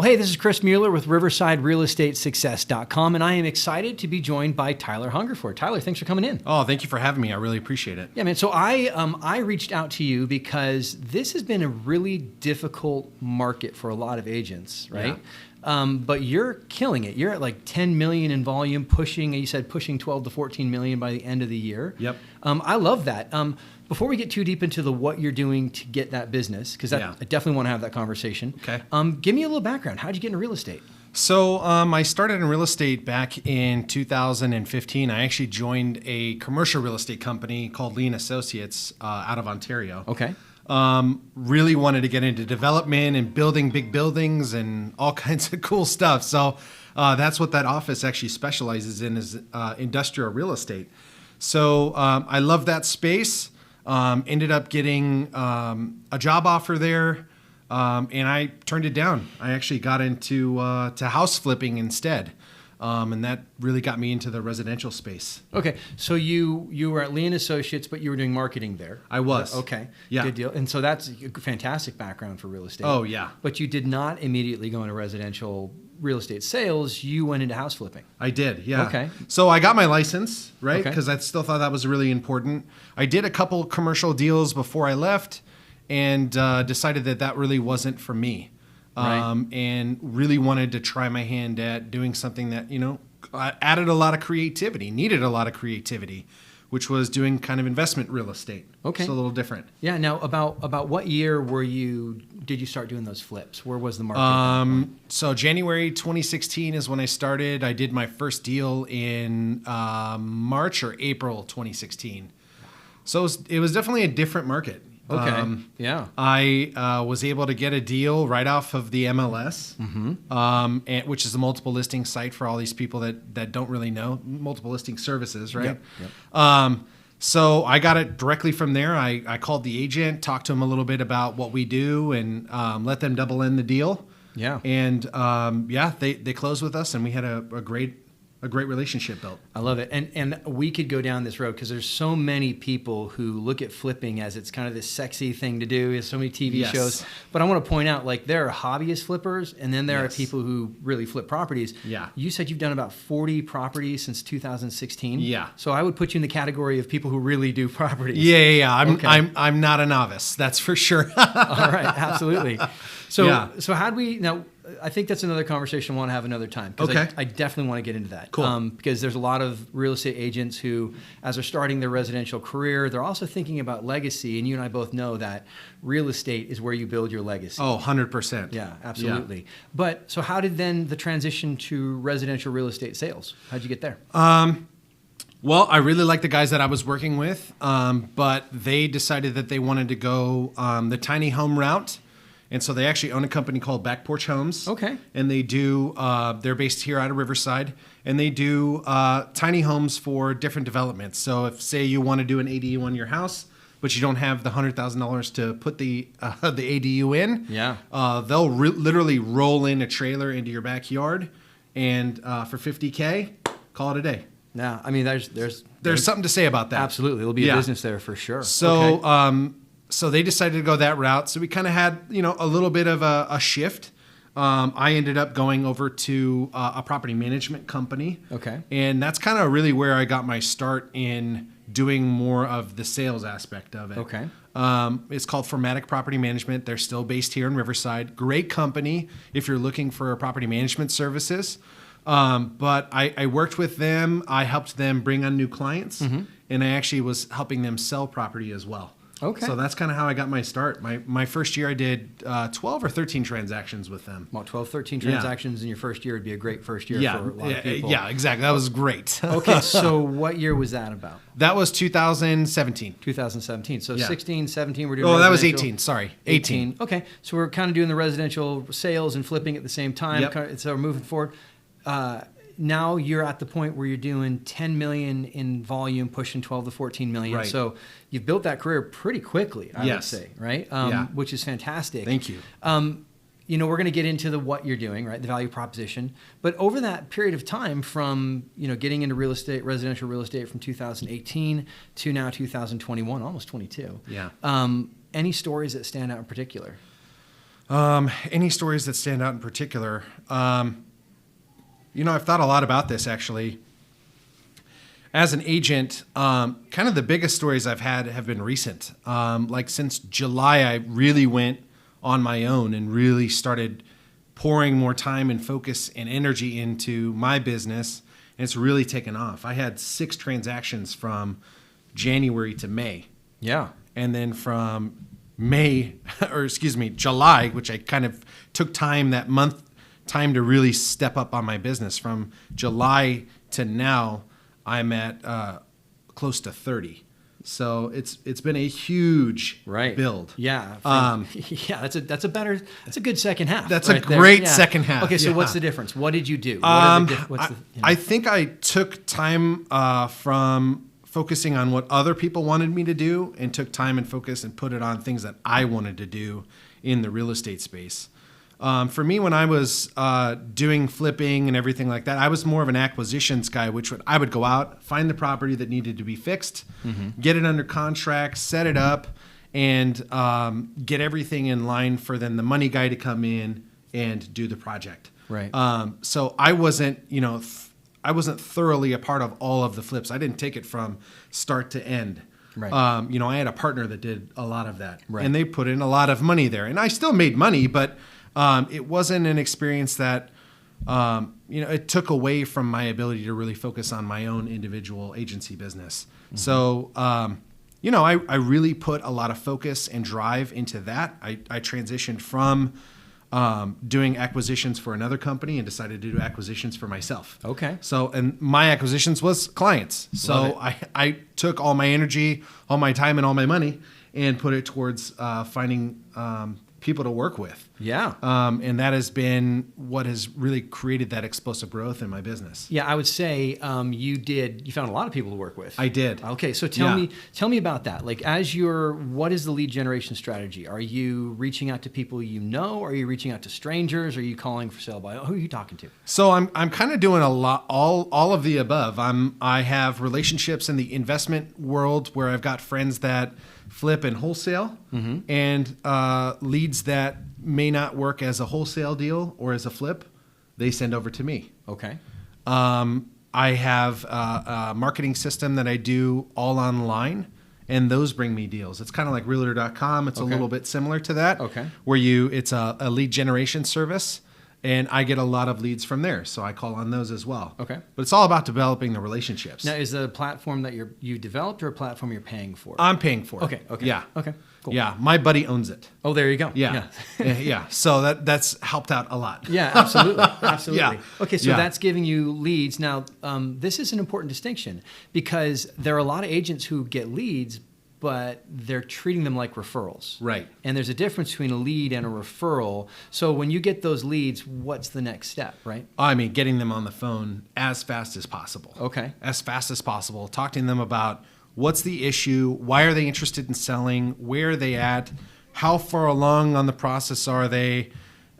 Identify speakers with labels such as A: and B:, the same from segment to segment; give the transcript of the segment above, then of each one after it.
A: Well, hey, this is Chris Mueller with RiversideRealEstateSuccess.com, and I am excited to be joined by Tyler Hungerford. Tyler, thanks for coming in.
B: Oh, thank you for having me. I really appreciate it.
A: Yeah, man. So I reached out to you because this has been a really difficult market for a lot of agents, right? Yeah. But you're killing it. You're at like 10 million in volume, pushing 12 to 14 million by the end of the year.
B: Yep.
A: I love that. Before we get too deep into what you're doing to get that business, because I definitely want to have that conversation.
B: Okay.
A: Give me a little background. How'd you get into real estate?
B: So I started in real estate back in 2015. I actually joined a commercial real estate company called Lee & Associates out of Ontario.
A: Okay.
B: Really wanted to get into development and building big buildings and all kinds of cool stuff. So that's what that office actually specializes in, is industrial real estate. So I love that space. Ended up getting a job offer there, and I turned it down. I actually got into to house flipping instead, and that really got me into the residential space.
A: Okay, so you were at Lee & Associates, but you were doing marketing there.
B: I was.
A: Okay,
B: yeah.
A: Good deal. And so that's a fantastic background for real estate.
B: Oh, yeah.
A: But you did not immediately go into residential real estate sales. You went into house flipping.
B: I did, yeah.
A: Okay.
B: So I got my license, right?
A: Okay.
B: Because I still thought that was really important. I did a couple commercial deals before I left, and decided that really wasn't for me.
A: Right.
B: And really wanted to try my hand at doing something that, added a lot of creativity, needed a lot of creativity, which was doing kind of investment real estate.
A: Okay.
B: It's a little different.
A: Yeah. Now, about what year did you start doing those flips? Where was the market?
B: So January 2016 is when I started. I did my first deal in March or April 2016. So it was definitely a different market.
A: Okay. Yeah.
B: I was able to get a deal right off of the MLS, which is a multiple listing site for all these people that don't really know, multiple listing services, right?
A: Yep.
B: So I got it directly from there. I called the agent, talked to him a little bit about what we do, and let them double in the deal.
A: Yeah.
B: And they closed with us, and we had a great relationship built.
A: I love it. And we could go down this road because there's so many people who look at flipping as it's kind of this sexy thing to do. There's so many TV shows. But I want to point out, like, there are hobbyist flippers, and then there are people who really flip properties.
B: Yeah.
A: You said you've done about 40 properties since 2016.
B: Yeah.
A: So I would put you in the category of people who really do properties.
B: Yeah. I'm not a novice. That's for sure.
A: All right. Absolutely. So how'd we now? I think that's another conversation I want to have another time.
B: Okay.
A: I definitely want to get into that.
B: Cool.
A: Because there's a lot of real estate agents who, as they're starting their residential career, they're also thinking about legacy. And you and I both know that real estate is where you build your legacy.
B: Oh, 100%.
A: Yeah, absolutely. Yeah. But so how did then the transition to residential real estate sales? How'd you get there?
B: Well, I really liked the guys that I was working with, but they decided that they wanted to go the tiny home route. And so they actually own a company called Back Porch Homes.
A: Okay.
B: And they do, they're based here out of Riverside, and they do tiny homes for different developments. So if, say, you want to do an ADU on your house, but you don't have the $100,000 to put the ADU in, they'll literally roll in a trailer into your backyard, and for $50K, call it a day.
A: Yeah, I mean, there's
B: something to say about that.
A: Absolutely. There'll be a business there for sure.
B: So,
A: okay.
B: So they decided to go that route. So we kind of had, a little bit of a shift. I ended up going over to a property management company.
A: Okay.
B: And that's kind of really where I got my start in doing more of the sales aspect of it.
A: Okay.
B: It's called Formatic Property Management. They're still based here in Riverside. Great company if you're looking for property management services. But I worked with them. I helped them bring on new clients. Mm-hmm. And I actually was helping them sell property as well.
A: Okay.
B: So that's kind of how I got my start. My first year I did 12 or 13 transactions with them.
A: Well, 12, 13 transactions in your first year would be a great first year for a lot of people.
B: Yeah, exactly. That was great.
A: Okay, so what year was that about?
B: That was 2017.
A: 2017. So 16, 17, we're doing
B: that was 18. Sorry, 18.
A: Okay, so we're kind of doing the residential sales and flipping at the same time. Yep. So we're moving forward. Now you're at the point where you're doing 10 million in volume, pushing 12 to 14 million.
B: Right.
A: So you've built that career pretty quickly, I would say, right? Which is fantastic.
B: Thank you.
A: We're going to get into what you're doing, right? The value proposition. But over that period of time from, getting into real estate, residential real estate from 2018 to now 2021, almost 22.
B: Yeah.
A: Any stories that stand out in particular?
B: Any stories that stand out in particular? I've thought a lot about this actually. As an agent, kind of the biggest stories I've had have been recent. Like since July, I really went on my own and really started pouring more time and focus and energy into my business, and it's really taken off. I had 6 transactions from January to May.
A: Yeah.
B: And then from July, which I kind of took time that month to really step up on my business. From July to now, I'm at close to 30. So it's been a huge build.
A: Yeah. Yeah. That's a good second half.
B: That's a great second half.
A: Okay. So what's the difference? What did you do? I
B: think I took time from focusing on what other people wanted me to do, and took time and focus and put it on things that I wanted to do in the real estate space. For me, when I was doing flipping and everything like that, I was more of an acquisitions guy, I would go out, find the property that needed to be fixed, get it under contract, set it up, and get everything in line for then the money guy to come in and do the project.
A: Right.
B: So I wasn't, I wasn't thoroughly a part of all of the flips. I didn't take it from start to end.
A: Right.
B: I had a partner that did a lot of that,
A: right.
B: And they put in a lot of money there, and I still made money, but it wasn't an experience that, it took away from my ability to really focus on my own individual agency business. Mm-hmm. So, I really put a lot of focus and drive into that. I transitioned from doing acquisitions for another company and decided to do acquisitions for myself.
A: Okay.
B: So, and my acquisitions was clients. So I took all my energy, all my time, and all my money and put it towards finding people to work with.
A: Yeah.
B: And that has been what has really created that explosive growth in my business.
A: Yeah, I would say you found a lot of people to work with.
B: I did.
A: Okay, so tell me about that. Like, what is the lead generation strategy? Are you reaching out to people you know? Are you reaching out to strangers? Are you calling for sale by? Who are you talking to?
B: So I'm kind of doing a lot, all of the above. I have relationships in the investment world where I've got friends that flip and wholesale, and leads that may not work as a wholesale deal or as a flip, they send over to me.
A: Okay.
B: I have a marketing system that I do all online, and those bring me deals. It's kind of like Realtor.com. It's a little bit similar to that.
A: Okay.
B: Where it's a lead generation service, and I get a lot of leads from there, so I call on those as well.
A: Okay.
B: But it's all about developing the relationships.
A: Now, is the platform that you developed or a platform you're paying for?
B: I'm paying for it.
A: Okay.
B: Yeah.
A: Okay. Cool.
B: Yeah, my buddy owns it.
A: Oh, there you go.
B: Yeah. Yeah. So that's helped out a lot.
A: Yeah, absolutely. Absolutely.
B: Yeah.
A: Okay, so that's giving you leads. Now, this is an important distinction because there are a lot of agents who get leads, but they're treating them like referrals.
B: Right.
A: And there's a difference between a lead and a referral. So when you get those leads, what's the next step, right?
B: I mean, getting them on the phone as fast as possible.
A: Okay.
B: As fast as possible. Talking to them about what's the issue, why are they interested in selling, where are they at, how far along on the process are they,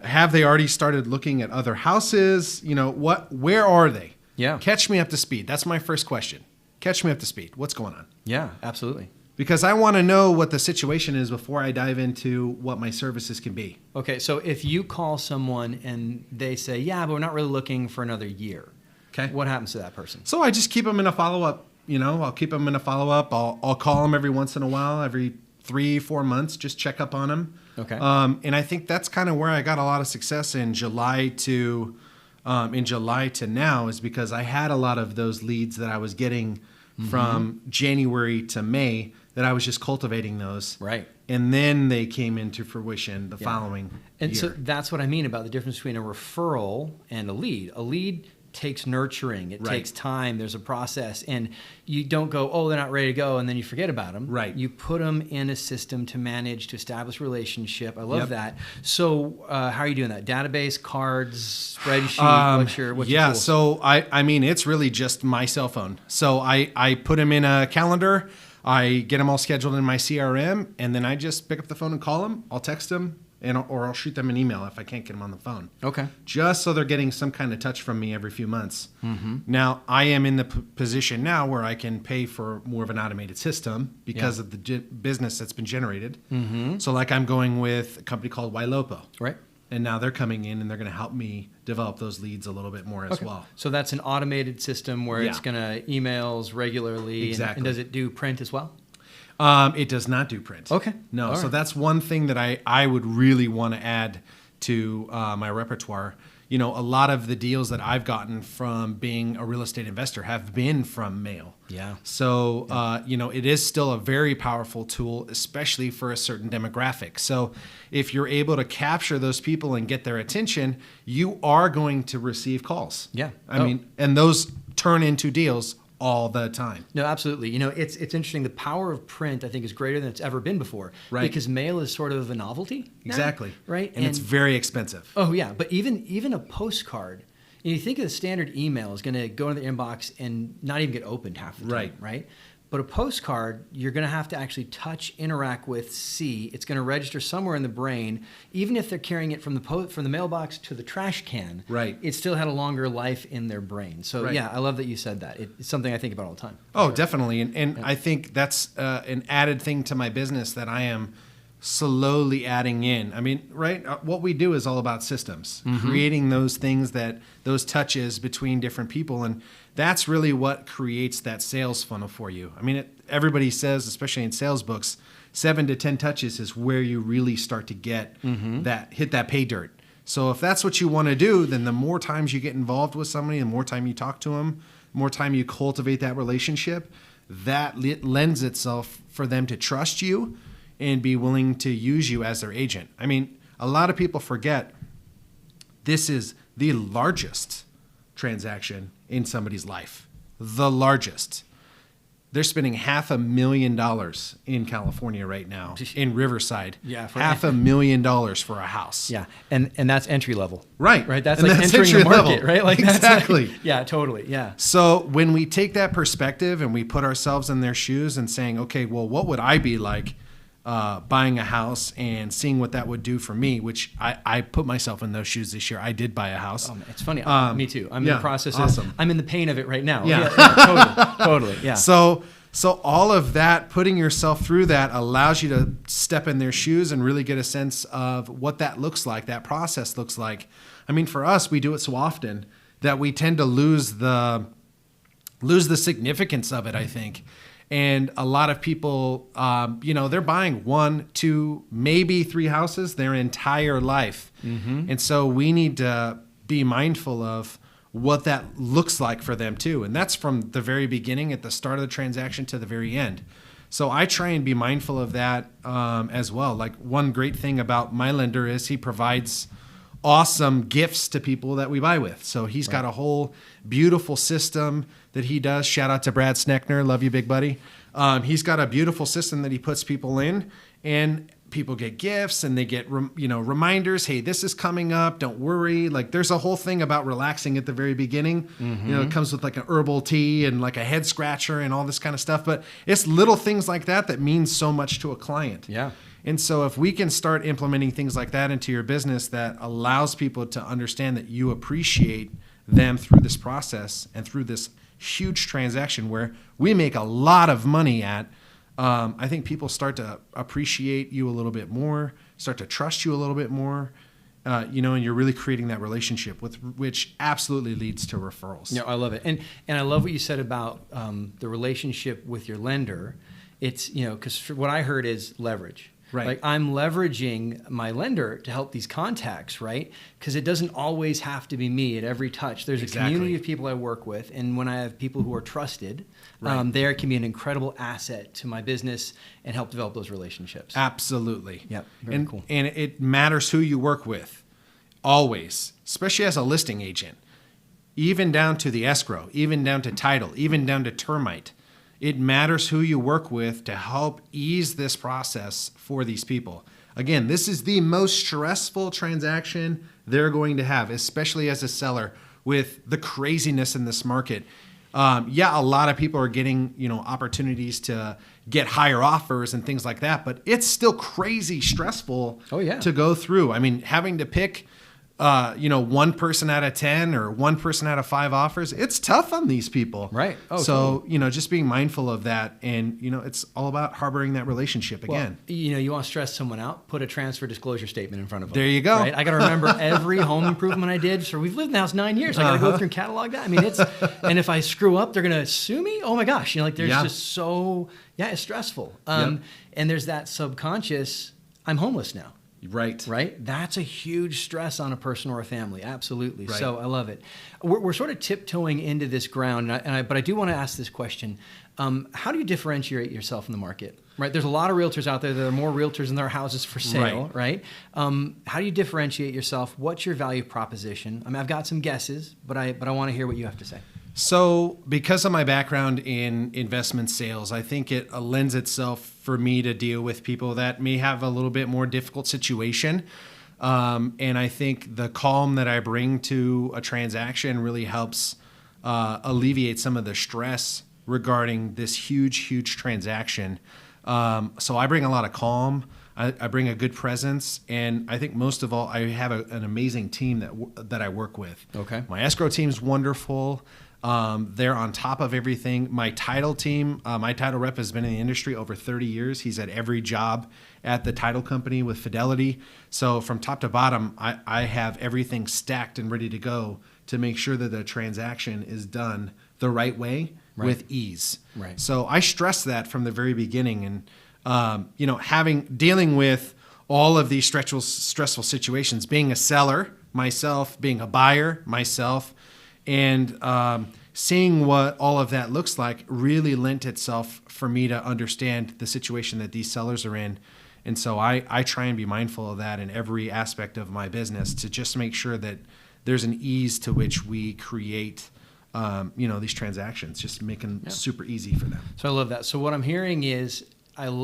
B: have they already started looking at other houses, where are they?
A: Yeah.
B: Catch me up to speed. That's my first question. Catch me up to speed. What's going on?
A: Yeah, absolutely.
B: Because I want to know what the situation is before I dive into what my services can be.
A: Okay, so if you call someone and they say, yeah, but we're not really looking for another year,
B: okay,
A: what happens to that person?
B: So I just keep them in a follow-up. I'll keep them in a follow-up. I'll call them every once in a while, every 3-4 months, just check up on them.
A: Okay.
B: And I think that's kind of where I got a lot of success in July to now, is because I had a lot of those leads that I was getting from January to May, that I was just cultivating those.
A: Right.
B: And then they came into fruition the following
A: And
B: year.
A: so that's what I mean about the difference between a referral and a lead. A lead takes nurturing. It takes time. There's a process. And you don't go, oh, they're not ready to go, and then you forget about them.
B: Right.
A: You put them in a system to manage, to establish a relationship. I love that. So how are you doing that? Database, cards, spreadsheet? What's your tools?
B: So I mean, it's really just my cell phone. So I put them in a calendar. I get them all scheduled in my CRM, and then I just pick up the phone and call them. I'll text them. or I'll shoot them an email if I can't get them on the phone.
A: Okay.
B: Just so they're getting some kind of touch from me every few months.
A: Mm-hmm.
B: Now, I am in the position now where I can pay for more of an automated system because of the business that's been generated.
A: Mm-hmm.
B: So like I'm going with a company called Wailopo.
A: Right.
B: And now they're coming in and they're going to help me develop those leads a little bit more as well.
A: So that's an automated system where it's going to emails regularly.
B: Exactly.
A: And does it do print as well?
B: It does not do print.
A: Okay.
B: No.
A: All
B: So
A: right.
B: that's one thing that I would really want to add to my repertoire. You know, a lot of the deals that I've gotten from being a real estate investor have been from mail.
A: Yeah.
B: So, you know, it is still a very powerful tool, especially for a certain demographic. So if you're able to capture those people and get their attention, you are going to receive calls.
A: Yeah.
B: I mean, and those turn into deals all the time.
A: No, absolutely. You know, it's interesting. The power of print, I think, is greater than it's ever been before.
B: Right.
A: Because mail is sort of a novelty now,
B: Exactly.
A: right?
B: And it's very expensive.
A: Oh, yeah. But even a postcard, you think of the standard email is going to go into the inbox and not even get opened half the time, right? But a postcard, you're going to have to actually touch, interact with, see. It's going to register somewhere in the brain. Even if they're carrying it from the mailbox to the trash can,
B: Right.
A: it still had a longer life in their brain. So,
B: Right.
A: yeah, I love that you said that. It's something I think about all the time.
B: Oh, definitely. And I think that's an added thing to my business that I am slowly adding in. I mean, right? What we do is all about systems, creating those things those touches between different people. And that's really what creates that sales funnel for you. I mean, everybody says, especially in sales books, 7 to 10 touches is where you really start to get hit that pay dirt. So if that's what you want to do, then the more times you get involved with somebody, the more time you talk to them, the more time you cultivate that relationship, that lends itself for them to trust you and be willing to use you as their agent. I mean, a lot of people forget this is the largest transaction in somebody's life. The largest. They're spending $500,000 in California right now, in Riverside.
A: Yeah,
B: $500,000 for a house.
A: Yeah, and that's entry level.
B: Right.
A: That's
B: And
A: like
B: that's
A: entering the
B: entry
A: market,
B: level.
A: right? Like
B: Exactly.
A: That's like, yeah, totally. Yeah.
B: So when we take that perspective and we put ourselves in their shoes and saying, okay, well, what would I be like buying a house and seeing what that would do for me, which I put myself in those shoes this year. I did buy a house.
A: Oh, man, it's funny. Me too. I'm in
B: yeah,
A: the process
B: awesome.
A: I'm in the pain of it right now.
B: Yeah.
A: Totally. Yeah.
B: So all of that, putting yourself through that allows you to step in their shoes and really get a sense of what that looks like, that process looks like. I mean, for us, we do it so often that we tend to lose the significance of it, I think. And a lot of people, they're buying 1, 2, maybe 3 houses their entire life. Mm-hmm. And so we need to be mindful of what that looks like for them too. And that's from the very beginning, at the start of the transaction to the very end. So I try and be mindful of that as well. Like, one great thing about my lender is he provides awesome gifts to people that we buy with. So he's got a whole beautiful system that he does. Shout out to Brad Sneckner. Love you, big buddy. He's got a beautiful system that he puts people in, and people get gifts and they get, reminders. Hey, this is coming up. Don't worry. Like, there's a whole thing about relaxing at the very beginning. Mm-hmm. It comes with like an herbal tea and like a head scratcher and all this kind of stuff. But it's little things like that means so much to a client.
A: Yeah.
B: And so if we can start implementing things like that into your business that allows people to understand that you appreciate them through this process and through this huge transaction where we make a lot of money at, I think people start to appreciate you a little bit more, start to trust you a little bit more, and you're really creating that relationship which absolutely leads to referrals.
A: Yeah, I love it. And I love what you said about the relationship with your lender. It's, because what I heard is leverage.
B: Right.
A: Like, I'm leveraging my lender to help these contacts, right? Because it doesn't always have to be me at every touch. There's a community of people I work with, and when I have people who are trusted, they can be an incredible asset to my business and help develop those relationships.
B: Absolutely.
A: Yep. Very cool.
B: And it matters who you work with, always, especially as a listing agent, even down to the escrow, even down to title, even down to termite. It matters who you work with to help ease this process for these people. Again, this is the most stressful transaction they're going to have, especially as a seller with the craziness in this market. A lot of people are getting, opportunities to get higher offers and things like that, but it's still crazy stressful to go through. I mean, having to pick, one person out of 10 or one person out of 5 offers, it's tough on these people.
A: Right. Oh,
B: so,
A: totally.
B: Just being mindful of that. And, it's all about harboring that relationship again.
A: Well, you want to stress someone out, put a transfer disclosure statement in front of them.
B: There you go.
A: Right? I got to remember every home improvement I did. So we've lived in the house 9 years. I got to go through and catalog that. I mean, and if I screw up, they're going to sue me. Oh my gosh. There's just it's stressful. And there's that subconscious, I'm homeless now. Right. That's a huge stress on a person or a family. Absolutely. Right. So I love it. We're sort of tiptoeing into this ground, but I do want to ask this question. How do you differentiate yourself in the market? Right. There's a lot of realtors out there. There are more realtors than there are houses for sale. Right. How do you differentiate yourself? What's your value proposition? I mean, I've got some guesses, but I want to hear what you have to say.
B: So because of my background in investment sales, I think it lends itself for me to deal with people that may have a little bit more difficult situation. And I think the calm that I bring to a transaction really helps alleviate some of the stress regarding this huge transaction. So I bring a lot of calm. I bring a good presence, and I think most of all, I have an amazing team that I work with.
A: Okay.
B: My escrow team's wonderful. They're on top of everything. My title team, my title rep has been in the industry over 30 years. He's at every job at the title company with Fidelity. So from top to bottom, I have everything stacked and ready to go to make sure that the transaction is done the right way with ease.
A: Right.
B: So I stress that from the very beginning. And, dealing with all of these stressful situations, being a seller myself, being a buyer myself, and seeing what all of that looks like really lent itself for me to understand the situation that these sellers are in. And so I try and be mindful of that in every aspect of my business to just make sure that there's an ease to which we create these transactions, just making super easy for them.
A: So I love that. So what I'm hearing is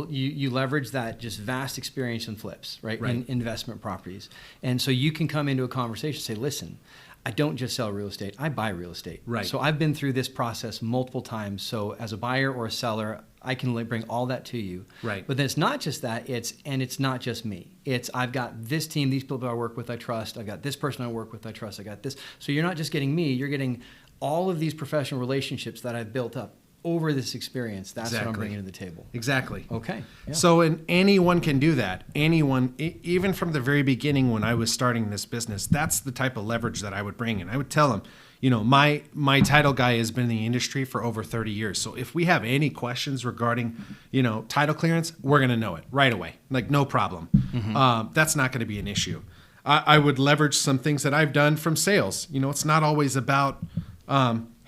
A: you leverage that just vast experience in flips, right? In investment properties. And so you can come into a conversation and say, listen, I don't just sell real estate, I buy real estate.
B: Right.
A: So I've been through this process multiple times. So as a buyer or a seller, I can bring all that to you.
B: Right.
A: But then it's not just that, it's not just me. I've got this team, these people I work with, I trust. I've got this person I work with, I trust. I got this. So you're not just getting me, you're getting all of these professional relationships that I've built up over this experience. That's what I'm bringing to the table.
B: Exactly.
A: Okay. Yeah.
B: So anyone can do that. Anyone, even from the very beginning when I was starting this business, that's the type of leverage that I would bring. And I would tell them, my title guy has been in the industry for over 30 years. So if we have any questions regarding, title clearance, we're going to know it right away. Like, no problem. Mm-hmm. That's not going to be an issue. I would leverage some things that I've done from sales. It's not always about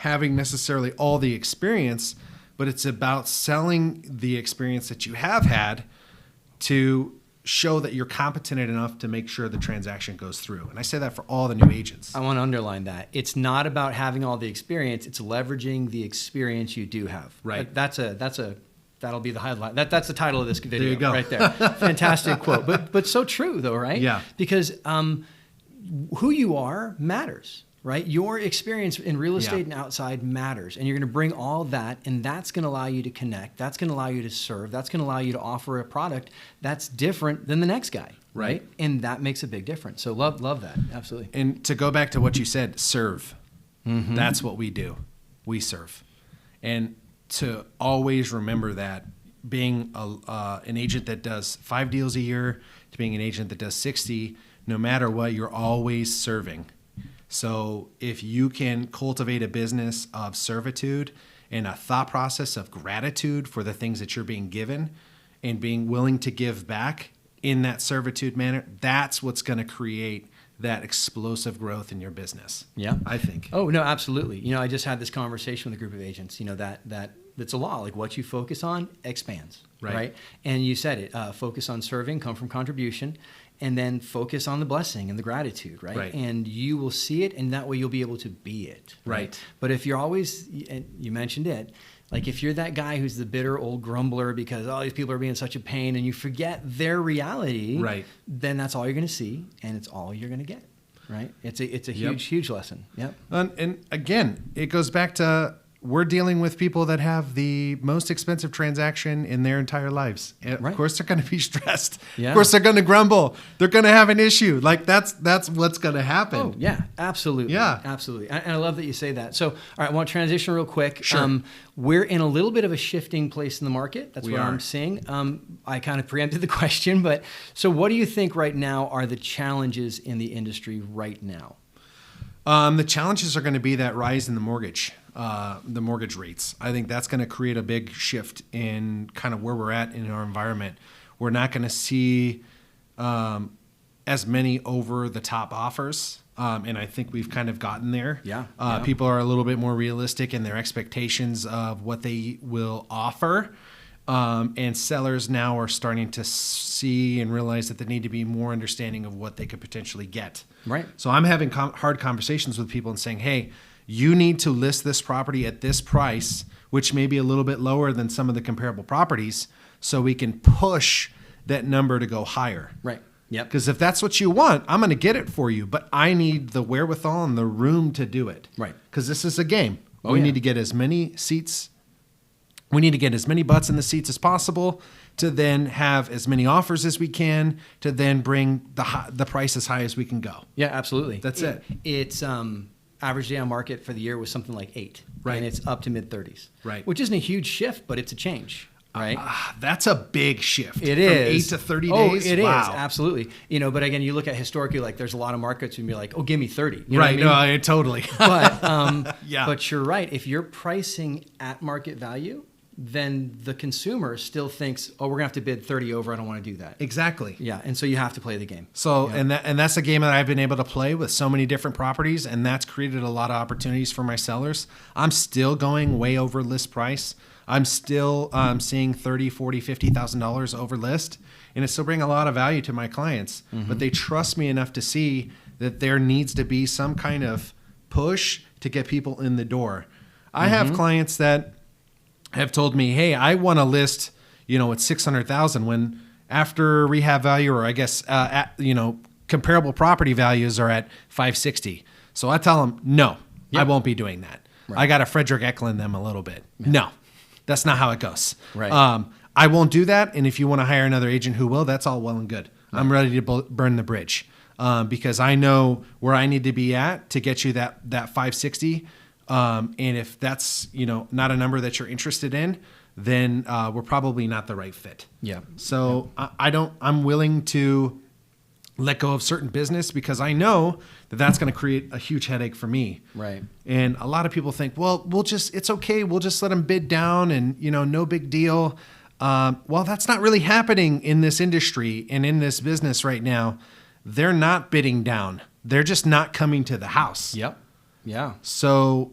B: having necessarily all the experience, but it's about selling the experience that you have had to show that you're competent enough to make sure the transaction goes through. And I say that for all the new agents.
A: I want to underline that. It's not about having all the experience, it's leveraging the experience you do have.
B: Right.
A: That'll be the highlight. That's the title of this video.
B: There you go.
A: Right there. Fantastic quote. But so true though, right?
B: Yeah.
A: Because who you are matters. Right? Your experience in real estate and outside matters. And you're going to bring all that, and that's going to allow you to connect. That's going to allow you to serve. That's going to allow you to offer a product that's different than the next guy. Right? And that makes a big difference. So love that. Absolutely.
B: And to go back to what you said, serve. Mm-hmm. That's what we do. We serve. And to always remember that, being an agent that does 5 deals a year to being an agent that does 60, no matter what, you're always serving. So if you can cultivate a business of servitude and a thought process of gratitude for the things that you're being given and being willing to give back in that servitude manner, that's what's going to create that explosive growth in your business.
A: Yeah.
B: I think.
A: Oh, no, absolutely. I just had this conversation with a group of agents, that's a law. Like, what you focus on expands, right? And you said it, focus on serving, come from contribution, and then focus on the blessing and the gratitude, right? And you will see it, and that way you'll be able to be it.
B: Right.
A: But if you're always, and you mentioned it, like if you're that guy who's the bitter old grumbler because all these people are being such a pain and you forget their reality, then that's all you're going to see, and it's all you're going to get, right? It's a huge lesson. Yep.
B: And again, it goes back to we're dealing with people that have the most expensive transaction in their entire lives. And
A: Right.
B: Of course, they're going to be stressed.
A: Yeah.
B: Of course, they're going to grumble. They're going to have an issue. Like that's what's going to happen.
A: Oh, yeah, absolutely.
B: Yeah.
A: Absolutely. And I love that you say that. So, all right, I want to transition real quick.
B: Sure.
A: We're in a little bit of a shifting place in the market. That's
B: We
A: what
B: are.
A: I'm seeing. I kind of preempted the question, but so what do you think right now are the challenges in the industry right now?
B: The challenges are going to be that rise in the mortgage rates. I think that's going to create a big shift in kind of where we're at in our environment. We're not going to see as many over the top offers. And I think we've kind of gotten there.
A: Yeah.
B: People are a little bit more realistic in their expectations of what they will offer. And sellers now are starting to see and realize that they need to be more understanding of what they could potentially get.
A: Right.
B: So I'm having hard conversations with people and saying, hey, you need to list this property at this price, which may be a little bit lower than some of the comparable properties, so we can push that number to go higher.
A: Right. Yep.
B: Because if that's what you want, I'm going to get it for you, but I need the wherewithal and the room to do it.
A: Right.
B: Because this is a game.
A: Oh,
B: We
A: yeah.
B: need to get as many seats. We need to get as many butts in the seats as possible to then have as many offers as we can to then bring the price as high as we can go.
A: Yeah, absolutely.
B: That's it.
A: It's average day on market for the year was something like 8.
B: Right.
A: And it's up to mid 30s.
B: Right.
A: Which isn't a huge shift, but it's a change. Right.
B: That's a big shift.
A: It
B: From
A: is
B: 8 to 30
A: Oh,
B: days.
A: it is.
B: Wow.
A: Absolutely. But again, you look at historically, like there's a lot of markets and be like, oh, give me 30. You know
B: Right.
A: what I mean?
B: No, totally.
A: But
B: Yeah.
A: But you're right. If you're pricing at market value, then the consumer still thinks, oh, we're gonna have to bid 30 over. I don't want to do that.
B: Exactly.
A: Yeah. And so you have to play the game.
B: So,
A: Yeah.
B: and that's a game that I've been able to play with so many different properties, and that's created a lot of opportunities for my sellers. I'm still going way over list price. I'm still seeing $30,000, $40,000, $50,000 over list, and it's still bringing a lot of value to my clients. But they trust me enough to see that there needs to be some kind of push to get people in the door. I have clients that have told me, hey, I want to list, at 600,000 when after rehab value, or I guess, comparable property values are at 560. So I tell them, no, I won't be doing that.
A: Right.
B: I got to Frederick Eklund them a little bit. Yeah. No, that's not how it goes.
A: Right.
B: I won't do that. And if you want to hire another agent who will, that's all well and good. Right. I'm ready to burn the bridge because I know where I need to be at to get you that 560. And if that's, not a number that you're interested in, then we're probably not the right fit.
A: Yeah.
B: So I'm willing to let go of certain business because I know that that's going to create a huge headache for me.
A: Right.
B: And a lot of people think, well, it's okay. We'll just let them bid down and, no big deal. Well, that's not really happening in this industry and in this business right now. They're not bidding down. They're just not coming to the house.
A: Yep. Yeah.
B: So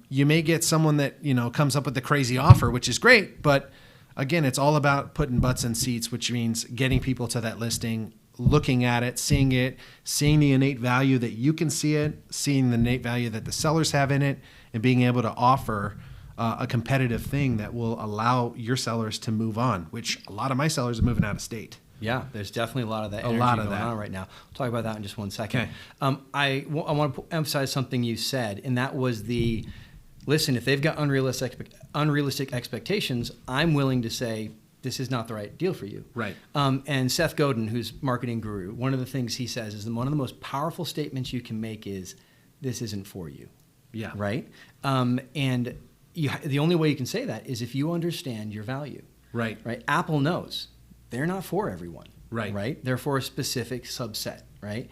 B: you may get someone that, comes up with a crazy offer, which is great. But again, it's all about putting butts in seats, which means getting people to that listing, looking at it, seeing the innate value that you can see it, seeing the innate value that the sellers have in it, and being able to offer a competitive thing that will allow your sellers to move on, which a lot of my sellers are moving out of state.
A: Yeah, there's definitely a lot of that energy going on right now. We'll talk about that in just one second.
B: Okay.
A: I want to emphasize something you said, and that was listen, if they've got unrealistic expectations, I'm willing to say, this is not the right deal for you.
B: Right.
A: And Seth Godin, who's marketing guru, one of the things he says is that one of the most powerful statements you can make is, this isn't for you.
B: Yeah.
A: Right? And the only way you can say that is if you understand your value.
B: Right.
A: Right. Apple knows they're not for everyone.
B: Right.
A: Right. They're for a specific subset. Right.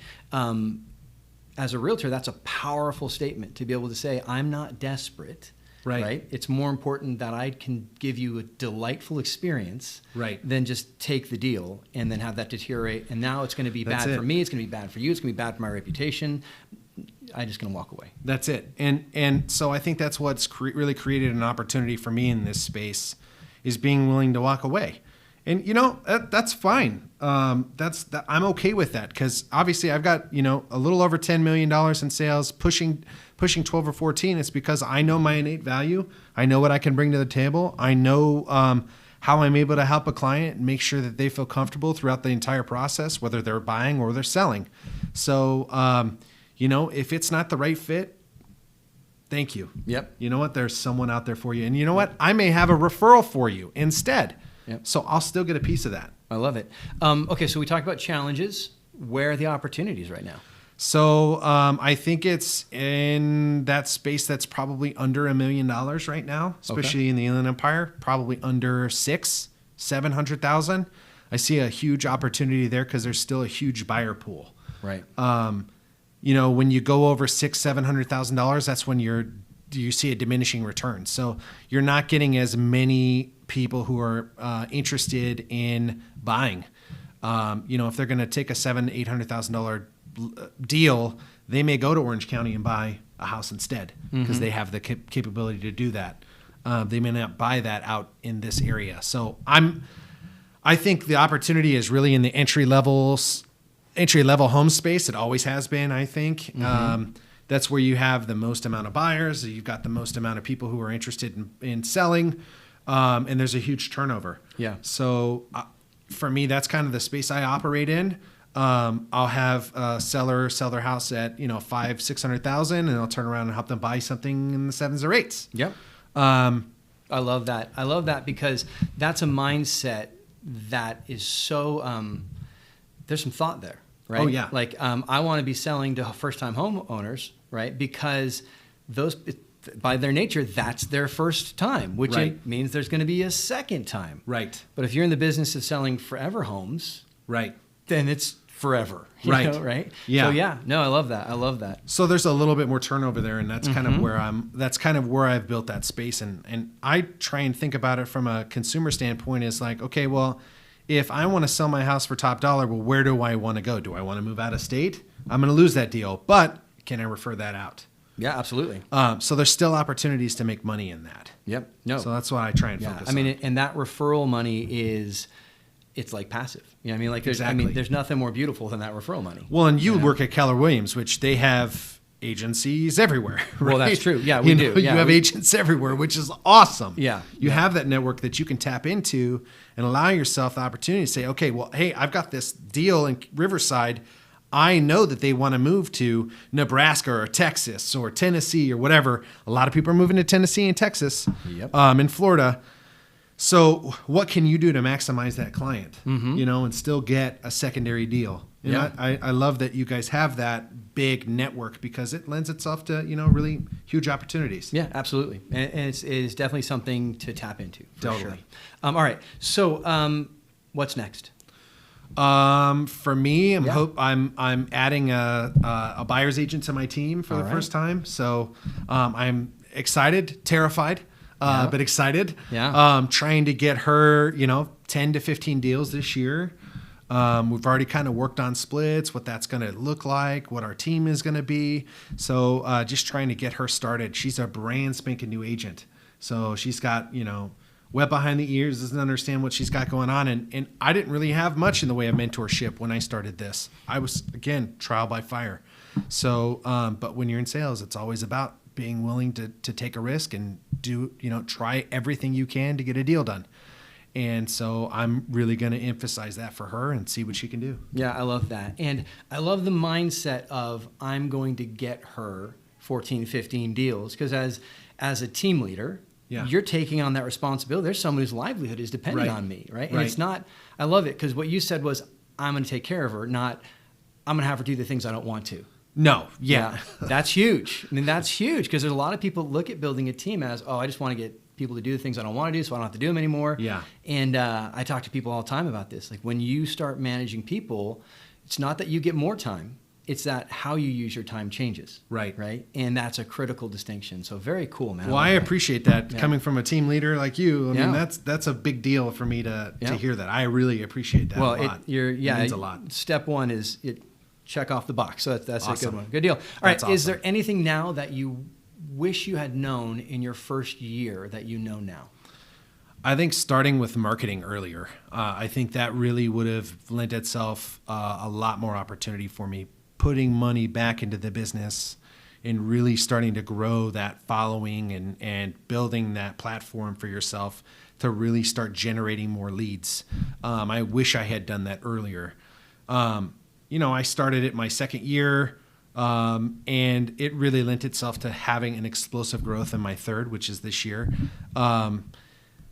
A: As a realtor, that's a powerful statement to be able to say, I'm not desperate. Right. It's more important that I can give you a delightful experience than just take the deal and then have that deteriorate. And now it's going to be bad for me. It's going to be bad for you. It's going to be bad for my reputation. I'm just going to walk away.
B: That's it. And so I think that's what's really created an opportunity for me in this space is being willing to walk away. And, that's fine. I'm okay with that because obviously I've got, a little over $10 million in sales, pushing 12 or 14. It's because I know my innate value. I know what I can bring to the table. I know how I'm able to help a client and make sure that they feel comfortable throughout the entire process, whether they're buying or they're selling. So, if it's not the right fit, Thank you.
A: Yep.
B: You know what? There's someone out there for you. And you know what? I may have a referral for you instead.
A: Yep.
B: So I'll still get a piece of that.
A: I love it. Okay, so we talked about challenges. Where are the opportunities right now?
B: So I think it's in that space that's probably under $1 million right now, especially in the Inland Empire, probably under 700,000. I see a huge opportunity there because there's still a huge buyer pool.
A: Right.
B: You know, when you go over $700,000, that's when you see a diminishing return. So you're not getting as many people who are interested in buying. You know, if they're going to take a $800,000 deal, they may go to Orange County and buy a house instead because they have the capability to do that. They may not buy that out in this area. So I think the opportunity is really in the entry level home space. It always has been, I think. That's where you have the most amount of buyers. You've got the most amount of people who are interested in selling, and there's a huge turnover.
A: Yeah.
B: So for me, that's kind of the space I operate in. I'll have a seller sell their house at $500,000-$600,000, and I'll turn around and help them buy something in the 7s or 8s.
A: Yep. I love that. I love that because that's a mindset that is so. There's some thought there, right?
B: Oh yeah.
A: Like I want to be selling to first-time homeowners, right? Because those, by their nature, that's their first time, which means there's going to be a second time.
B: Right.
A: But if you're in the business of selling forever homes,
B: right,
A: then it's forever.
B: Right.
A: Know, right.
B: Yeah.
A: So yeah, no, I love that. I love that.
B: So there's a little bit more turnover there, and that's kind of where I've built that space, and I try and think about it from a consumer standpoint is like, okay, well, if I want to sell my house for top dollar, well, where do I want to go? Do I want to move out of state? I'm going to lose that deal, but can I refer that out?
A: Yeah, absolutely.
B: So there's still opportunities to make money in that.
A: Yep. No.
B: So that's why I try and focus on.
A: I mean, and that referral money it's like passive. You know what I mean? Like there's nothing more beautiful than that referral money.
B: Well, and you work at Keller Williams, which they have agencies everywhere. Right?
A: Well, that's true. Yeah, we do.
B: You have agents everywhere, which is awesome.
A: Yeah.
B: You have that network that you can tap into and allow yourself the opportunity to say, okay, well, hey, I've got this deal in Riverside. I know that they want to move to Nebraska or Texas or Tennessee or whatever. A lot of people are moving to Tennessee and Texas, in Florida. So what can you do to maximize that client, and still get a secondary deal? I love that you guys have that big network because it lends itself to, really huge opportunities.
A: Yeah, absolutely. And it's definitely something to tap into. For
B: Totally.
A: Sure. All right. So what's next?
B: For me, I'm adding a buyer's agent to my team for the first time. So I'm excited, terrified. But excited.
A: Yeah.
B: Trying to get her, 10 to 15 deals this year. We've already kind of worked on splits, what that's going to look like, what our team is going to be. So just trying to get her started. She's a brand spanking new agent. So she's got, wet behind the ears, doesn't understand what she's got going on. And I didn't really have much in the way of mentorship when I started this. I was, again, trial by fire. So, but when you're in sales, it's always about being willing to take a risk and try everything you can to get a deal done. And so I'm really going to emphasize that for her and see what she can do.
A: Yeah, I love that. And I love the mindset of I'm going to get her 14, 15 deals because as a team leader, you're taking on that responsibility. There's someone whose livelihood is dependent on me, right? And it's not, I love it because what you said was I'm going to take care of her, not I'm going to have her do the things I don't want to.
B: No.
A: Yeah. That's huge. I mean, that's huge because there's a lot of people look at building a team as, I just want to get people to do the things I don't want to do so I don't have to do them anymore.
B: Yeah.
A: And I talk to people all the time about this. Like when you start managing people, it's not that you get more time. It's that how you use your time changes.
B: Right.
A: Right. And that's a critical distinction. So very cool, man.
B: Well, I appreciate that coming from a team leader like you. I mean, that's a big deal for me to hear that. I really appreciate that a lot. It means a lot.
A: Step one is check off the box. So that's
B: awesome.
A: A good one. Good deal. All right.
B: Awesome.
A: Is there anything now that you wish you had known in your first year that you know now?
B: I think starting with marketing earlier, I think that really would have lent itself a lot more opportunity for me. Putting money back into the business and really starting to grow that following and building that platform for yourself to really start generating more leads. I wish I had done that earlier. I started it my second year. And it really lent itself to having an explosive growth in my third, which is this year,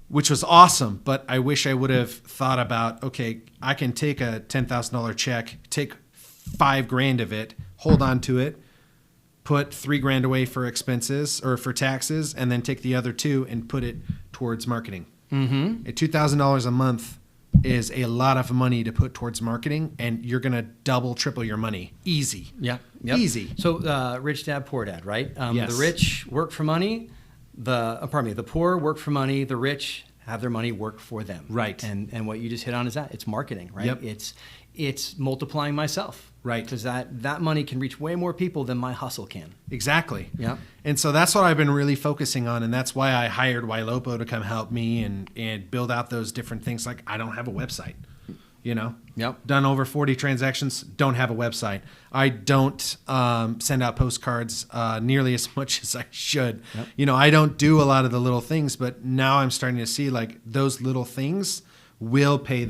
B: which was awesome. But I wish I would have thought about, okay, I can take a $10,000 check, take $5,000 of it, hold on to it, put $3,000 away for expenses or for taxes, and then take the other $2,000 and put it towards marketing.
A: Mm-hmm.
B: At $2,000 a month is a lot of money to put towards marketing, and you're going to double, triple your money. Easy.
A: Yeah. Yep.
B: Easy.
A: So rich dad, poor dad, right?
B: Yes.
A: The rich work for money. The poor work for money. The rich have their money work for them.
B: Right.
A: And what you just hit on is that it's marketing, right?
B: Yep.
A: It's multiplying myself.
B: Right.
A: Because that money can reach way more people than my hustle can.
B: Exactly.
A: Yeah.
B: And so that's what I've been really focusing on, and that's why I hired Ylopo to come help me and build out those different things. Like, I don't have a website,
A: Yep.
B: Done over 40 transactions, don't have a website. I don't send out postcards nearly as much as I should.
A: Yep.
B: I don't do a lot of the little things, but now I'm starting to see like those little things will pay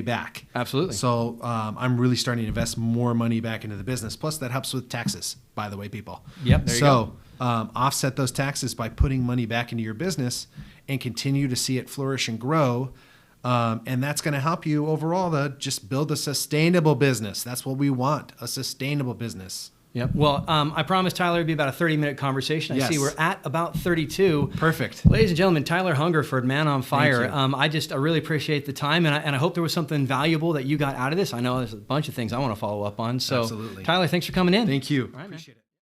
B: back.
A: Absolutely.
B: So I'm really starting to invest more money back into the business. Plus, that helps with taxes, by the way, people.
A: Yep, there you go.
B: Offset those taxes by putting money back into your business and continue to see it flourish and grow. And that's going to help you overall to just build a sustainable business. That's what we want, a sustainable business.
A: Yep. Well, I promised Tyler it'd be about a 30-minute conversation. I
B: Yes.
A: see we're at about 32.
B: Perfect.
A: Ladies and gentlemen, Tyler Hungerford, man on fire.
B: Thank you.
A: I really appreciate the time, and I hope there was something valuable that you got out of this. I know there's a bunch of things I want to follow up on. So,
B: Absolutely.
A: Tyler, thanks for coming in.
B: Thank you.
A: All right, man.
B: Appreciate it.